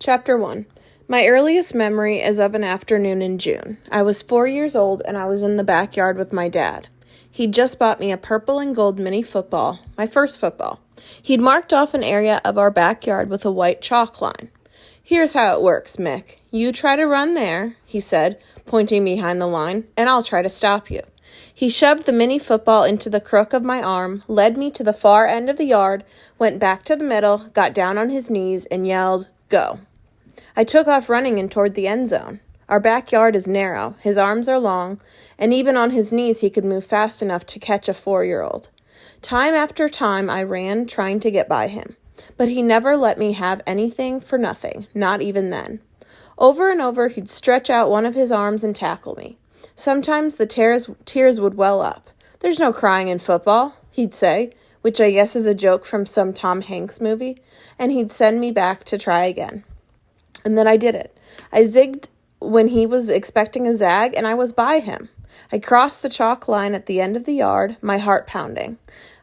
Chapter 1. My earliest memory is of an afternoon in June. I was 4 years old and I was in the backyard with my dad. He'd just bought me a purple and gold mini football, my first football. He'd marked off an area of our backyard with a white chalk line. "Here's how it works, Mick. You try to run there," he said, pointing behind the line, "and I'll try to stop you." He shoved the mini football into the crook of my arm, led me to the far end of the yard, went back to the middle, got down on his knees, and yelled, "Go." I took off running and toward the end zone. Our backyard is narrow, his arms are long, and even on his knees he could move fast enough to catch a 4-year-old. Time after time I ran, trying to get by him. But he never let me have anything for nothing, not even then. Over and over he'd stretch out one of his arms and tackle me. Sometimes the tears would well up. "There's no crying in football," he'd say, which I guess is a joke from some Tom Hanks movie, and he'd send me back to try again. And then I did it. I zigged when he was expecting a zag, and I was by him. I crossed the chalk line at the end of the yard, my heart pounding.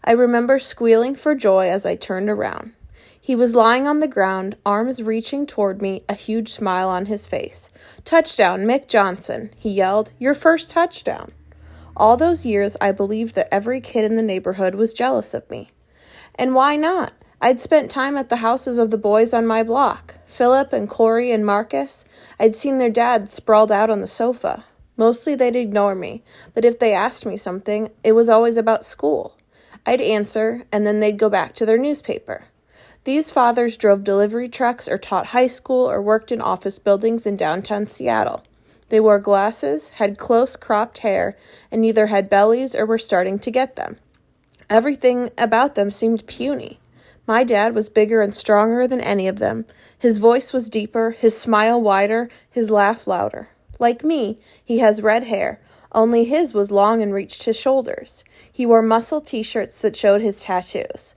I remember squealing for joy as I turned around. He was lying on the ground, arms reaching toward me, a huge smile on his face. "Touchdown, Mick Johnson," he yelled. "Your first touchdown." All those years, I believed that every kid in the neighborhood was jealous of me. And why not? I'd spent time at the houses of the boys on my block, Philip and Corey and Marcus. I'd seen their dads sprawled out on the sofa. Mostly they'd ignore me, but if they asked me something, it was always about school. I'd answer, and then they'd go back to their newspaper. These fathers drove delivery trucks or taught high school or worked in office buildings in downtown Seattle. They wore glasses, had close cropped hair, and either had bellies or were starting to get them. Everything about them seemed puny. My dad was bigger and stronger than any of them. His voice was deeper, his smile wider, his laugh louder. Like me, he has red hair, only his was long and reached his shoulders. He wore muscle t-shirts that showed his tattoos.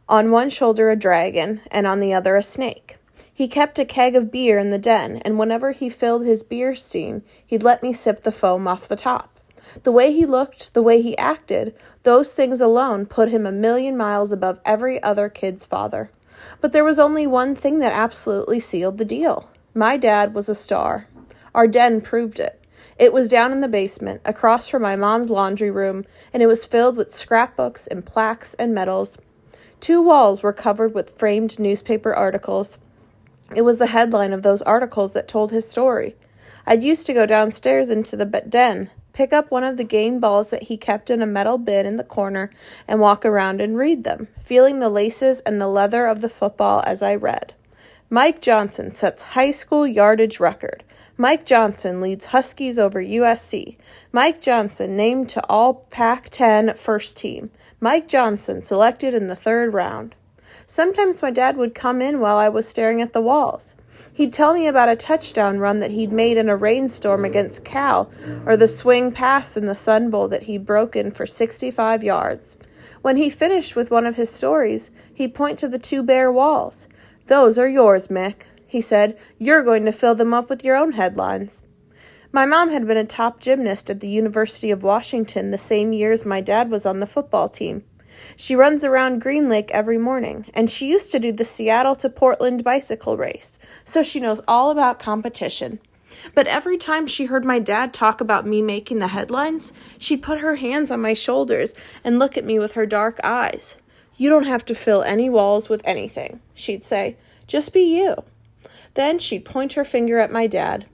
On one shoulder a dragon, and on the other a snake. He kept a keg of beer in the den, and whenever he filled his beer stein, he'd let me sip the foam off the top. The way he looked, the way he acted, those things alone put him a million miles above every other kid's father. But there was only one thing that absolutely sealed the deal. My dad was a star. Our den proved it. It was down in the basement, across from my mom's laundry room, and it was filled with scrapbooks and plaques and medals. 2 walls were covered with framed newspaper articles. It was the headline of those articles that told his story. I'd used to go downstairs into the den, pick up one of the game balls that he kept in a metal bin in the corner, and walk around and read them, feeling the laces and the leather of the football as I read. Mike Johnson sets high school yardage record. Mike Johnson leads Huskies over USC. Mike Johnson named to all Pac-10 first team. Mike Johnson selected in the 3rd round. Sometimes my dad would come in while I was staring at the walls. He'd tell me about a touchdown run that he'd made in a rainstorm against Cal, or the swing pass in the Sun Bowl that he'd broken for 65 yards. When he finished with one of his stories, he'd point to the 2 bare walls. "Those are yours, Mick," he said. "You're going to fill them up with your own headlines." My mom had been a top gymnast at the University of Washington the same years my dad was on the football team. She runs around Green Lake every morning, and she used to do the Seattle to Portland bicycle race, so she knows all about competition. But every time she heard my dad talk about me making the headlines, she'd put her hands on my shoulders and look at me with her dark eyes. "You don't have to fill any walls with anything," she'd say. "Just be you." Then she'd point her finger at my dad.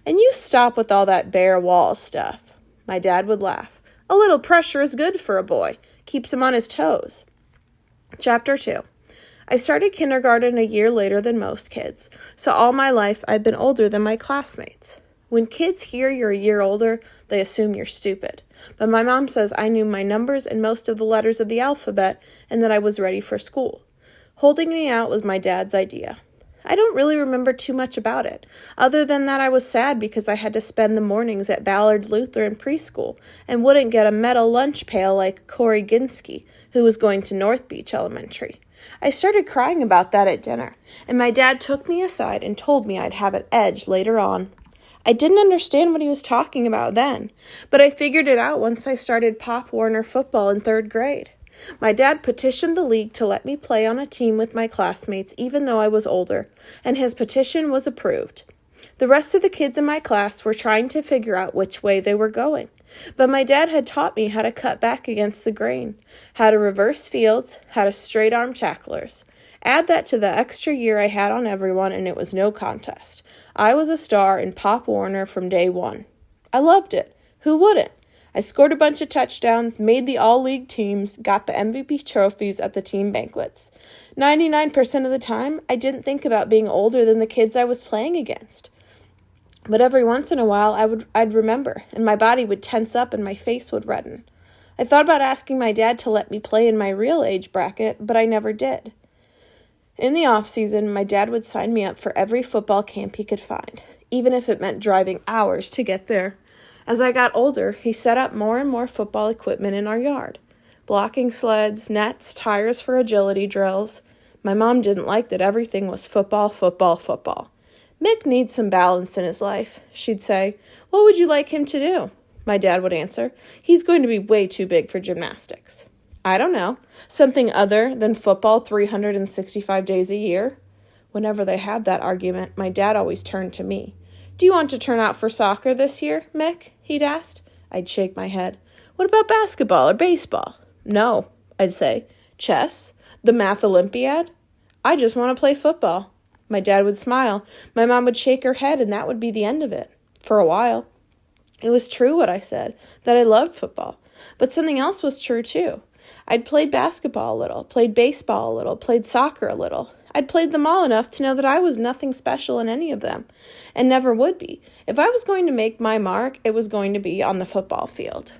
"And you stop with all that bare wall stuff." My dad would laugh. "A little pressure is good for a boy. Keeps him on his toes." Chapter 2. I started kindergarten a year later than most kids, so all my life I've been older than my classmates. When kids hear you're a year older, they assume you're stupid. But my mom says I knew my numbers and most of the letters of the alphabet and that I was ready for school. Holding me out was my dad's idea. I don't really remember too much about it, other than that I was sad because I had to spend the mornings at Ballard Lutheran Preschool and wouldn't get a metal lunch pail like Corey Ginsky, who was going to North Beach Elementary. I started crying about that at dinner, and my dad took me aside and told me I'd have an edge later on. I didn't understand what he was talking about then, but I figured it out once I started Pop Warner football in 3rd grade. My dad petitioned the league to let me play on a team with my classmates even though I was older, and his petition was approved. The rest of the kids in my class were trying to figure out which way they were going, but my dad had taught me how to cut back against the grain, how to reverse fields, how to straight-arm tacklers. Add that to the extra year I had on everyone, and it was no contest. I was a star in Pop Warner from day one. I loved it. Who wouldn't? I scored a bunch of touchdowns, made the all-league teams, got the MVP trophies at the team banquets. 99% of the time, I didn't think about being older than the kids I was playing against. But every once in a while, I'd remember, and my body would tense up and my face would redden. I thought about asking my dad to let me play in my real age bracket, but I never did. In the off-season, my dad would sign me up for every football camp he could find, even if it meant driving hours to get there. As I got older, he set up more and more football equipment in our yard. Blocking sleds, nets, tires for agility drills. My mom didn't like that everything was football, football, football. Mick needs some balance in his life, she'd say. What would you like him to do? My dad would answer. He's going to be way too big for gymnastics. I don't know. Something other than football 365 days a year? Whenever they had that argument, my dad always turned to me. Do you want to turn out for soccer this year, Mick? He'd asked. I'd shake my head. What about basketball or baseball? No, I'd say. Chess? The Math Olympiad? I just want to play football. My dad would smile. My mom would shake her head, and that would be the end of it. For a while. It was true what I said, that I loved football. But something else was true, too. I'd played basketball a little, played baseball a little, played soccer a little. I'd played them all enough to know that I was nothing special in any of them, and never would be. If I was going to make my mark, it was going to be on the football field.